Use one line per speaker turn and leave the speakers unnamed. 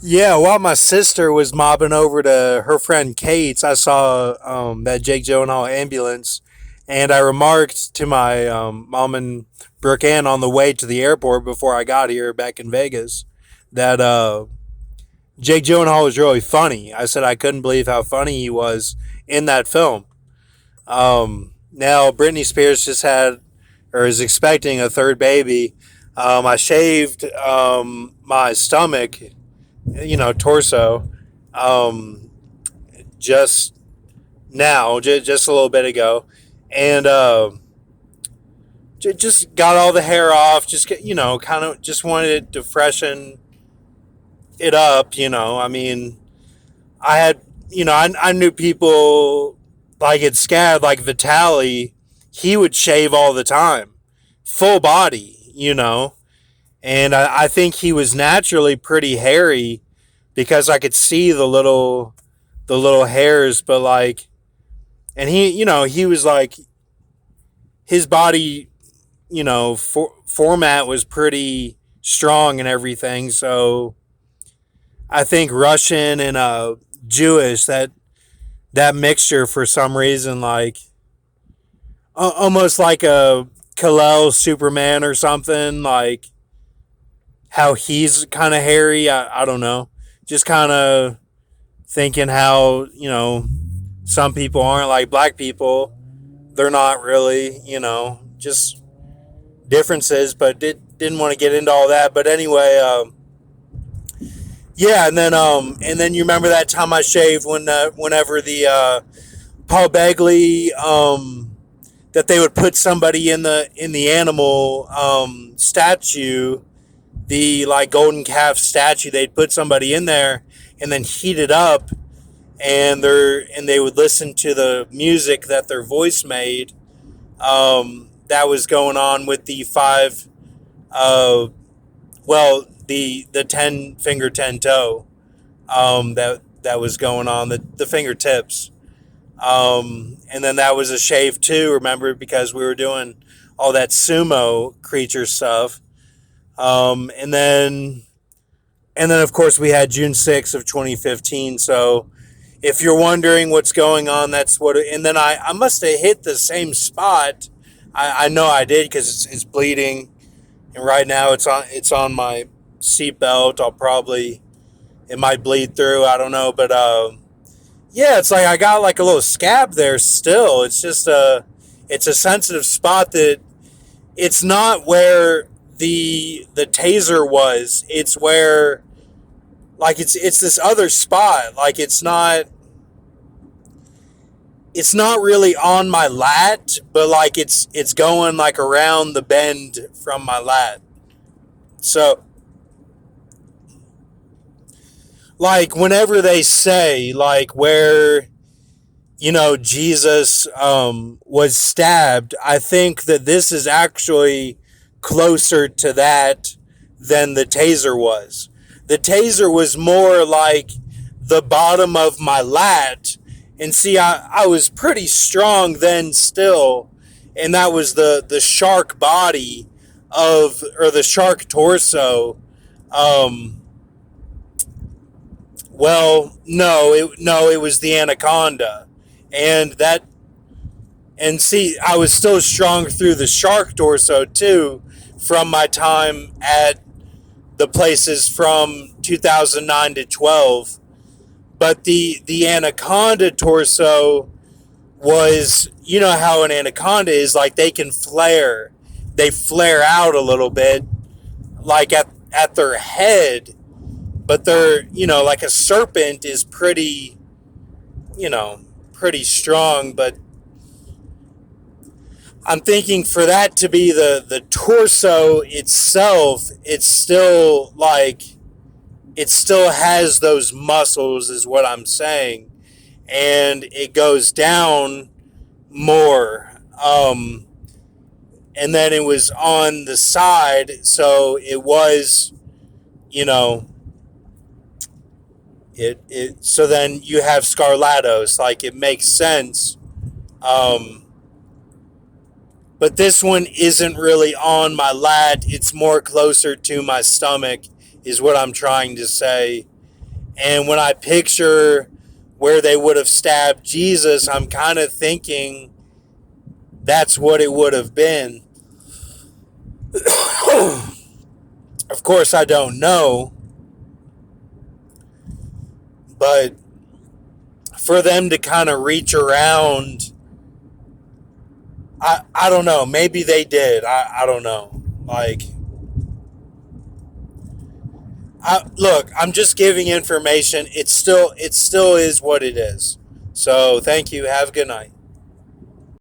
Yeah, while my sister was mobbing over to her friend Kate's, I saw that Jake Gyllenhaal ambulance, and I remarked to my mom and Brooke Ann on the way to the airport before I got here back in Vegas that Jake Gyllenhaal was really funny. I said I couldn't believe how funny he was in that film. Now Britney Spears just had or is expecting a third baby. I shaved my stomach, torso, um, just now, just a little bit ago, and just got all the hair off. Just kind of just wanted to freshen it up. I mean, I had, I knew people like at SCAD, like Vitali. He would shave all the time, full body. And I think he was naturally pretty hairy because I could see the little hairs, but like, and he was like his body, format was pretty strong and everything. So I think Russian and Jewish, that mixture for some reason, like almost like a Kal-El Superman or something, like how he's kind of hairy. I don't know, just kind of thinking how some people aren't like black people. They're not really, just differences. But didn't want to get into all that. But anyway, yeah, and then you remember that time I shaved whenever the Paul Begley that they would put somebody in the animal statue, the like golden calf statue. They'd put somebody in there and then heat it up, and they would listen to the music that their voice made. That was going on with the five, the 10 finger 10 toe. That was going on the fingertips. And then that was a shave too. Remember, because we were doing all that sumo creature stuff. And then of course we had June 6th of 2015. So if you're wondering what's going on, that's what. And then I must have hit the same spot. I know I did because it's bleeding, and right now it's on my seatbelt. It might bleed through. I don't know, but yeah, it's like I got like a little scab there. Still, it's a sensitive spot that it's not where the taser was. It's where like it's this other spot. Like it's not really on my lat, but like it's going like around the bend from my lat. So like whenever they say like where Jesus was stabbed, I think that this is actually closer to that than the taser was. The taser was more like the bottom of my lat. And see, I was pretty strong then still. And that was the shark body or the shark torso. Um, well, no, it was the anaconda. And that, and see, I was still strong through the shark torso too from my time at the places from 2009 to 12. But the anaconda torso was, how an anaconda is, like they flare out a little bit, like at their head, but they're, like a serpent is you know, pretty strong. But I'm thinking for that to be the torso itself, it's still like it still has those muscles, is what I'm saying, and it goes down more. And then it was on the side, so it was, you know, it. So then you have scarlatos, like it makes sense. Um, but this one isn't really on my lat; it's more closer to my stomach, is what I'm trying to say. And when I picture where they would have stabbed Jesus, I'm kind of thinking that's what it would have been. Of course, I don't know, but for them to kind of reach around, I don't know. Maybe they did. I don't know. Like, look, I'm just giving information. It still is what it is. So thank you. Have a good night.